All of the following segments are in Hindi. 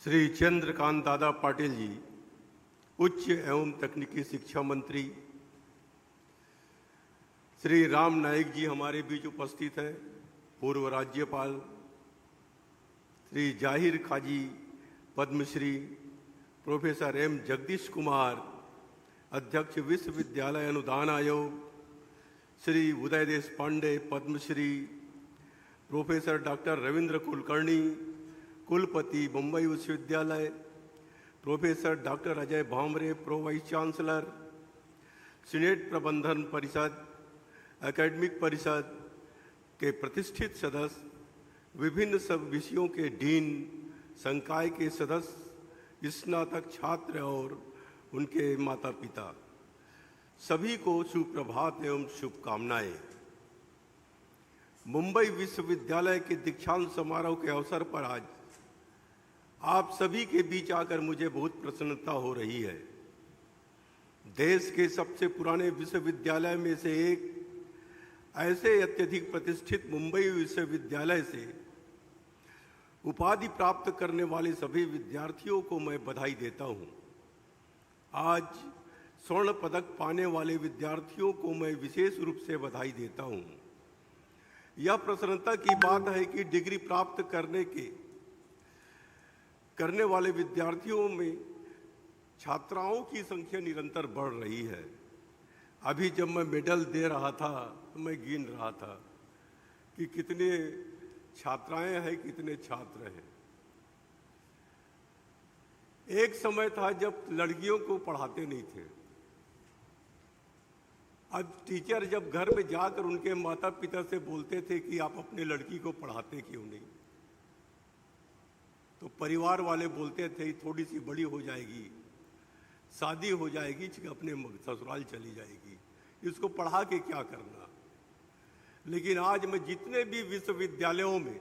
श्री चंद्रकांत दादा पाटिल जी, उच्च एवं तकनीकी शिक्षा मंत्री। श्री राम नाईक जी हमारे बीच उपस्थित हैं, पूर्व राज्यपाल। श्री जाहिर खाजी पद्मश्री, प्रोफेसर एम जगदीश कुमार, अध्यक्ष विश्वविद्यालय अनुदान आयोग। श्री उदय देश पांडे पद्मश्री, प्रोफेसर डॉक्टर रविंद्र कुलकर्णी, कुलपति मुंबई विश्वविद्यालय। Professor doctor Ajay Bhamre, pro vice chancellor. Senate प्रबंधन परिषद, एकेडमिक परिषद के प्रतिष्ठित सदस्य, विभिन्न सब विषयों के डीन, संकाय के सदस्य, स्नातक छात्र और उनके माता पिता, सभी को सुप्रभात एवं शुभकामनाएं। मुंबई विश्वविद्यालय के दीक्षांत समारोह के अवसर पर आज आप सभी के बीच आकर मुझे बहुत प्रसन्नता हो रही है। देश के सबसे पुराने विश्वविद्यालय में से एक ऐसे अत्यधिक प्रतिष्ठित मुंबई विश्वविद्यालय से उपाधि प्राप्त करने वाले सभी विद्यार्थियों को मैं बधाई देता हूं। आज स्वर्ण पदक पाने वाले विद्यार्थियों को मैं विशेष रूप से बधाई देता हूं। यह प्रसन्नता की बात है कि डिग्री प्राप्त करने वाले विद्यार्थियों में छात्राओं की संख्या निरंतर बढ़ रही है। अभी जब मैं मेडल दे रहा था तो मैं गिन रहा था कि कितने छात्राएं हैं, कितने छात्र हैं। एक समय था जब लड़कियों को पढ़ाते नहीं थे। अब टीचर जब घर में जाकर उनके माता पिता से बोलते थे कि आप अपने लड़की को पढ़ाते क्यों नहीं, तो परिवार वाले बोलते थे थोड़ी सी बड़ी हो जाएगी, शादी हो जाएगी, अपने ससुराल चली जाएगी, इसको पढ़ा के क्या करना। लेकिन आज मैं जितने भी विश्वविद्यालयों में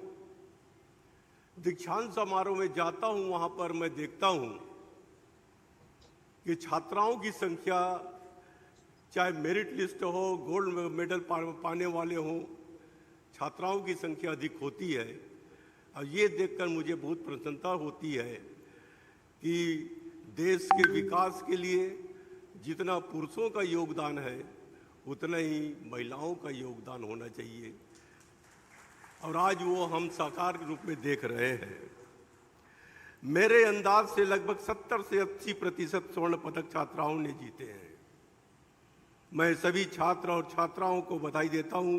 दीक्षांत समारोह में जाता हूं, वहां पर मैं देखता हूं कि छात्राओं की संख्या, चाहे मेरिट लिस्ट हो, गोल्ड मेडल पाने वाले हों, छात्राओं की संख्या अधिक होती है। और ये देखकर मुझे बहुत प्रसन्नता होती है कि देश के विकास के लिए जितना पुरुषों का योगदान है उतना ही महिलाओं का योगदान होना चाहिए, और आज वो हम साकार रूप में देख रहे हैं। मेरे अंदाज से लगभग 70 से 80% स्वर्ण पदक छात्राओं ने जीते हैं। मैं सभी छात्र और छात्राओं को बधाई देता हूं।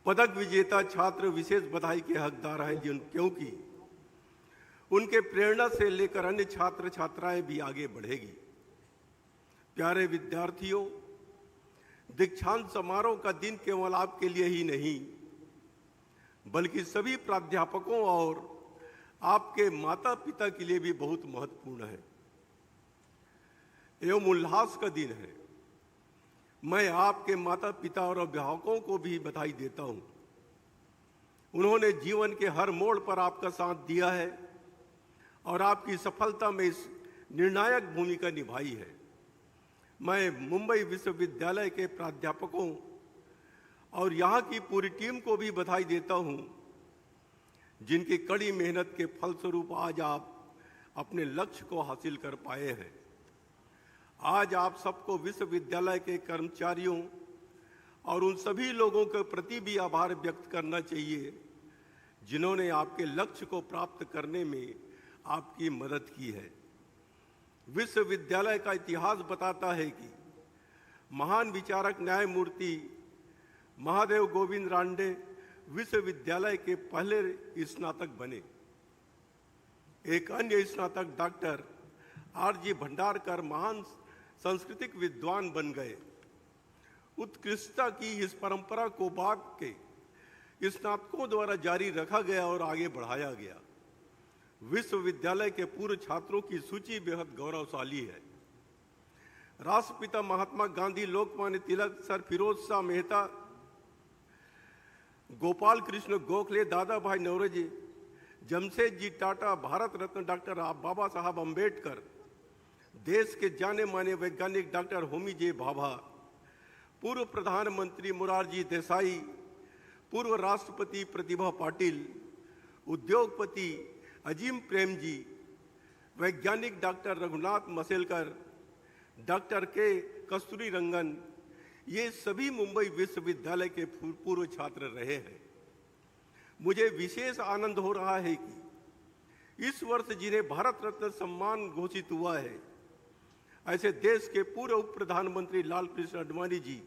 पदक विजेता छात्र विशेष बधाई के हकदार हैं, क्योंकि उनके प्रेरणा से लेकर अन्य छात्र छात्राएं भी आगे बढ़ेगी। प्यारे विद्यार्थियों, दीक्षांत समारोह का दिन केवल आपके लिए ही नहीं बल्कि सभी प्राध्यापकों और आपके माता पिता के लिए भी बहुत महत्वपूर्ण है एवं उल्लास का दिन है। मैं आपके माता पिता और अभिभावकों को भी बधाई देता हूं। उन्होंने जीवन के हर मोड़ पर आपका साथ दिया है और आपकी सफलता में इस निर्णायक भूमिका निभाई है। मैं मुंबई विश्वविद्यालय के प्राध्यापकों और यहाँ की पूरी टीम को भी बधाई देता हूँ, जिनकी कड़ी मेहनत के फलस्वरूप आज आप अपने लक्ष्य को हासिल कर पाए हैं। आज आप सबको विश्वविद्यालय के कर्मचारियों और उन सभी लोगों के प्रति भी आभार व्यक्त करना चाहिए जिन्होंने आपके लक्ष्य को प्राप्त करने में आपकी मदद की है। विश्वविद्यालय का इतिहास बताता है कि महान विचारक न्यायमूर्ति महादेव गोविंद रानडे विश्वविद्यालय के पहले स्नातक बने। एक अन्य स्नातक डॉक्टर आर.जी. भंडारकर महान सांस्कृतिक विद्वान बन गए। उत्कृष्टता की इस परंपरा को बाग के स्नातकों द्वारा जारी रखा गया और आगे बढ़ाया गया। विश्वविद्यालय के पूर्व छात्रों की सूची बेहद गौरवशाली है। राष्ट्रपिता महात्मा गांधी, लोकमान्य तिलक, सर फिरोज शाह मेहता, गोपाल कृष्ण गोखले, दादा भाई नौरोजी, जमशेद जी टाटा, भारत रत्न डॉक्टर बाबा साहब अम्बेडकर, देश के जाने माने वैज्ञानिक डॉक्टर होमी जे भाभा, पूर्व प्रधानमंत्री मोरारजी देसाई, पूर्व राष्ट्रपति प्रतिभा पाटिल, उद्योगपति अजीम प्रेम जी, वैज्ञानिक डॉक्टर रघुनाथ मसेलकर, डॉक्टर के कस्तूरी रंगन, ये सभी मुंबई विश्वविद्यालय के पूर्व छात्र रहे हैं। मुझे विशेष आनंद हो रहा है कि इस वर्ष जिन्हें भारत रत्न सम्मान घोषित हुआ है, ऐसे देश के पूर्व उप प्रधानमंत्री लाल कृष्ण आडवाणी जी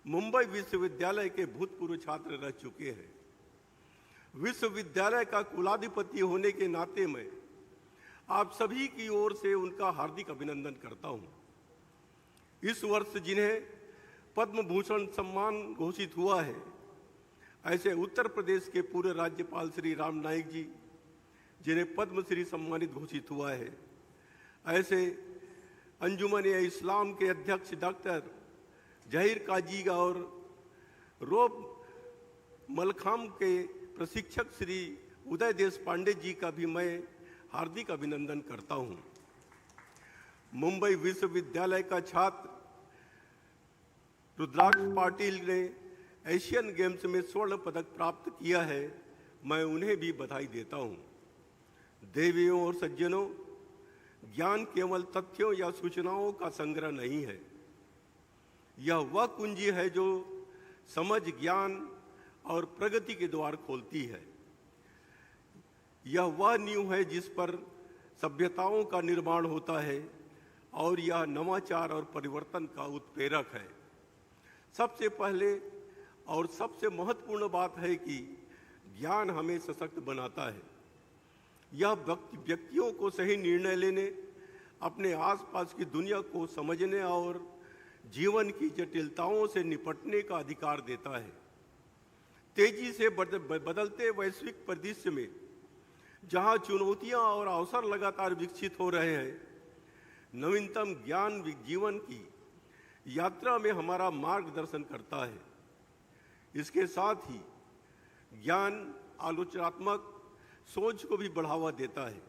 मुंबई विश्वविद्यालय के भूतपूर्व छात्र रह चुके हैं। विश्वविद्यालय का कुलाधिपति होने के नाते मैं आप सभी की ओर से उनका हार्दिक अभिनंदन करता हूं। इस वर्ष जिन्हें पद्म भूषण सम्मान घोषित हुआ है, ऐसे उत्तर प्रदेश के पूर्व राज्यपाल श्री राम नाईक जी जिन्हें पद्मश्री सम्मानित घोषित हुआ है, ऐसे अंजुमन-ए-इस्लाम के अध्यक्ष डॉक्टर जहीर काजी और रोब मलखाम के प्रशिक्षक श्री उदय देशपांडे जी का भी मैं हार्दिक अभिनंदन करता हूं। मुंबई विश्वविद्यालय का छात्र रुद्राक्ष पाटिल ने एशियन गेम्स में स्वर्ण पदक प्राप्त किया है, मैं उन्हें भी बधाई देता हूं। देवियों और सज्जनों, ज्ञान केवल तथ्यों या सूचनाओं का संग्रह नहीं है। यह वह कुंजी है जो समझ, ज्ञान और प्रगति के द्वार खोलती है। यह वह नींव है जिस पर सभ्यताओं का निर्माण होता है और यह नवाचार और परिवर्तन का उत्प्रेरक है। सबसे पहले और सबसे महत्वपूर्ण बात है कि ज्ञान हमें सशक्त बनाता है। यह व्यक्तियों को सही निर्णय लेने, अपने आसपास की दुनिया को समझने और जीवन की जटिलताओं से निपटने का अधिकार देता है। तेजी से बदलते वैश्विक परिदृश्य में जहां चुनौतियां और अवसर लगातार विकसित हो रहे हैं, नवीनतम ज्ञान जीवन की यात्रा में हमारा मार्गदर्शन करता है। इसके साथ ही ज्ञान आलोचनात्मक सोच को भी बढ़ावा देता है।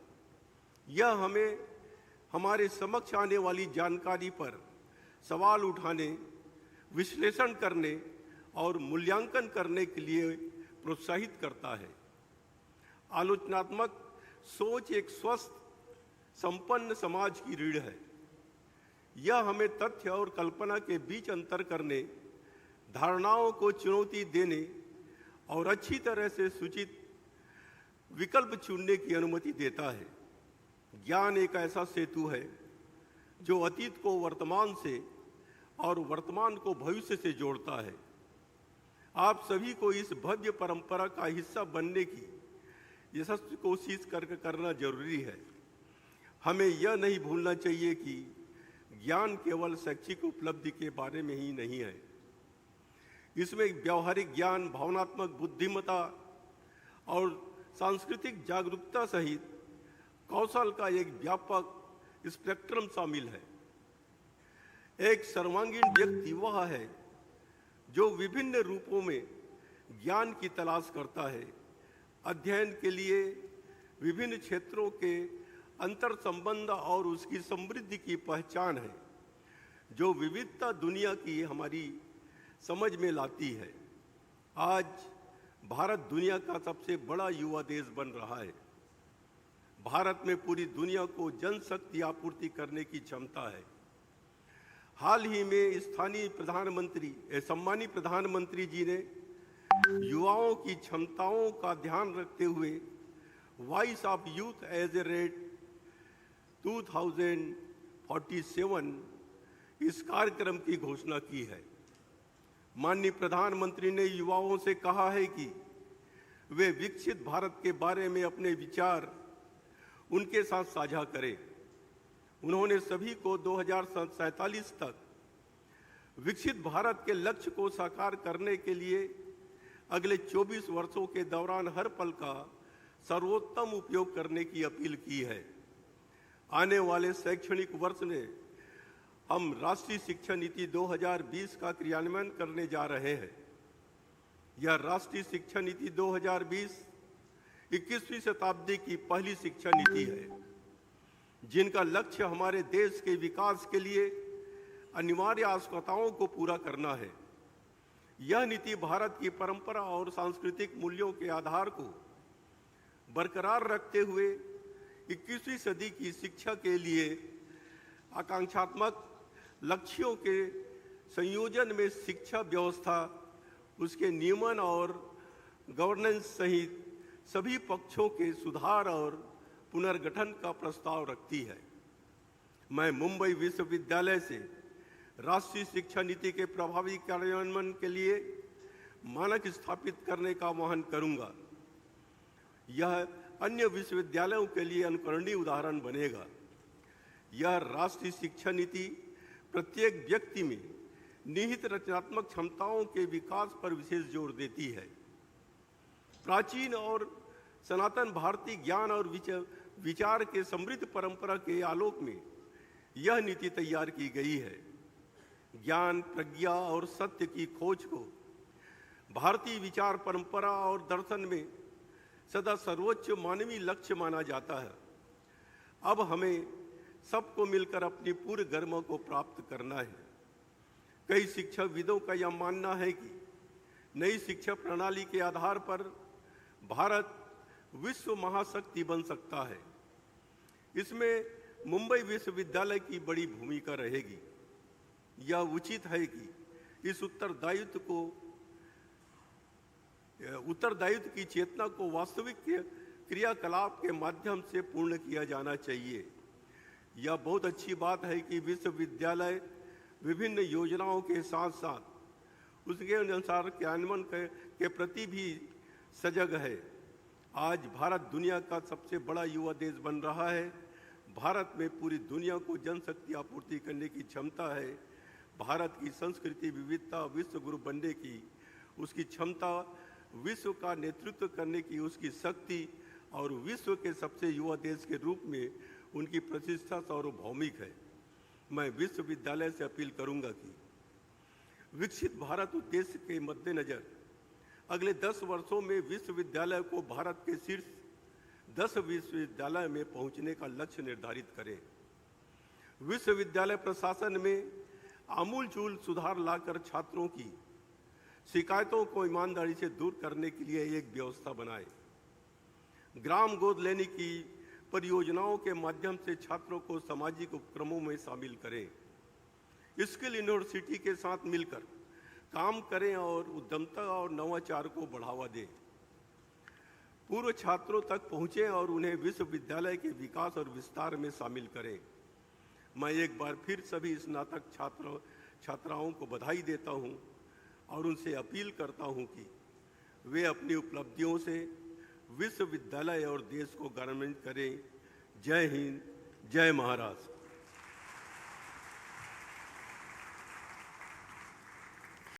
यह हमें हमारे समक्ष आने वाली जानकारी पर सवाल उठाने, विश्लेषण करने और मूल्यांकन करने के लिए प्रोत्साहित करता है। आलोचनात्मक सोच एक स्वस्थ, संपन्न समाज की रीढ़ है। यह हमें तथ्य और कल्पना के बीच अंतर करने, धारणाओं को चुनौती देने और अच्छी तरह से सूचित विकल्प चुनने की अनुमति देता है। ज्ञान एक ऐसा सेतु है जो अतीत को वर्तमान से और वर्तमान को भविष्य से जोड़ता है। आप सभी को इस भव्य परंपरा का हिस्सा बनने की यशस्वी कोशिश करना जरूरी है। हमें यह नहीं भूलना चाहिए कि ज्ञान केवल शैक्षिक उपलब्धि के बारे में ही नहीं है। इसमें व्यावहारिक ज्ञान, भावनात्मक बुद्धिमत्ता और सांस्कृतिक जागरूकता सहित कौशल का एक व्यापक स्पेक्ट्रम शामिल है। एक सर्वांगीण व्यक्ति वह है जो विभिन्न रूपों में ज्ञान की तलाश करता है। अध्ययन के लिए विभिन्न क्षेत्रों के अंतर संबंध और उसकी समृद्धि की पहचान है, जो विविधता दुनिया की हमारी समझ में लाती है। आज भारत दुनिया का सबसे बड़ा युवा देश बन रहा है। भारत में पूरी दुनिया को जनशक्ति आपूर्ति करने की क्षमता है। हाल ही में सम्मानित प्रधानमंत्री जी ने युवाओं की क्षमताओं का ध्यान रखते हुए voice of youth as a rate 2047 इस कार्यक्रम की घोषणा की है। माननीय प्रधानमंत्री ने युवाओं से कहा है कि वे विकसित भारत के बारे में अपने विचार उनके साथ साझा करें। उन्होंने सभी को 2047 तक विकसित भारत के लक्ष्य को साकार करने के लिए अगले 24 वर्षों के दौरान हर पल का सर्वोत्तम उपयोग करने की अपील की है। आने वाले शैक्षणिक वर्ष में हम राष्ट्रीय शिक्षा नीति 2020 का क्रियान्वयन करने जा रहे हैं। यह राष्ट्रीय शिक्षा नीति 2020 21वीं शताब्दी की पहली शिक्षा नीति है, जिनका लक्ष्य हमारे देश के विकास के लिए अनिवार्य आवश्यकताओं को पूरा करना है। यह नीति भारत की परंपरा और सांस्कृतिक मूल्यों के आधार को बरकरार रखते हुए 21वीं सदी की शिक्षा के लिए आकांक्षात्मक लक्ष्यों के संयोजन में शिक्षा व्यवस्था, उसके नियमन और गवर्नेंस सहित सभी पक्षों के सुधार और पुनर्गठन का प्रस्ताव रखती है। मैं मुंबई विश्वविद्यालय से राष्ट्रीय शिक्षा नीति के प्रभावी कार्यान्वयन के लिए मानक स्थापित करने का आह्वान करूंगा। यह अन्य विश्वविद्यालयों के लिए अनुकरणीय उदाहरण बनेगा। यह राष्ट्रीय शिक्षा नीति प्रत्येक व्यक्ति में निहित रचनात्मक क्षमताओं के विकास पर विशेष जोर देती है। प्राचीन और सनातन भारतीय ज्ञान और विचार के समृद्ध परंपरा के आलोक में यह नीति तैयार की गई है। ज्ञान, प्रज्ञा और सत्य की खोज को भारतीय विचार परंपरा और दर्शन में सदा सर्वोच्च मानवीय लक्ष्य माना जाता है। अब हमें सबको मिलकर अपनी पूर्ण गरिमा को प्राप्त करना है। कई शिक्षाविदों का यह मानना है कि नई शिक्षा प्रणाली के आधार पर भारत विश्व महाशक्ति बन सकता है। इसमें मुंबई विश्वविद्यालय की बड़ी भूमिका रहेगी। यह उचित है कि इस उत्तरदायित्व की चेतना को वास्तविक क्रियाकलाप के माध्यम से पूर्ण किया जाना चाहिए। यह बहुत अच्छी बात है कि विश्वविद्यालय विभिन्न योजनाओं के साथ साथ उसके अनुसार क्रियान्वयन के प्रति भी सजग है। आज भारत दुनिया का सबसे बड़ा युवा देश बन रहा है। भारत में पूरी दुनिया को जनशक्ति आपूर्ति करने की क्षमता है। भारत की संस्कृति विविधता, विश्व गुरु बनने की उसकी क्षमता, विश्व का नेतृत्व करने की उसकी शक्ति और विश्व के सबसे युवा देश के रूप में उनकी प्रतिष्ठा सार्वभौमिक है। मैं विश्वविद्यालय से अपील करूंगा कि विकसित भारत उद्देश्य के मद्देनजर अगले 10 वर्षों में विश्वविद्यालय को भारत के शीर्ष 10 विश्वविद्यालय में पहुंचने का लक्ष्य निर्धारित करें। विश्वविद्यालय प्रशासन में आमूलचूल सुधार लाकर छात्रों की शिकायतों को ईमानदारी से दूर करने के लिए एक व्यवस्था बनाए। ग्राम गोद लेने की परियोजनाओं के माध्यम से छात्रों को सामाजिक उपक्रमों में शामिल करें। स्किल यूनिवर्सिटी के साथ मिलकर काम करें और उद्यमता और नवाचार को बढ़ावा दें। पूर्व छात्रों तक पहुँचें और उन्हें विश्वविद्यालय के विकास और विस्तार में शामिल करें। मैं एक बार फिर सभी स्नातक छात्राओं को बधाई देता हूं और उनसे अपील करता हूं कि वे अपनी उपलब्धियों से विश्वविद्यालय और देश को गौरवान्वित करें। जय हिंद, जय महाराष्ट्र।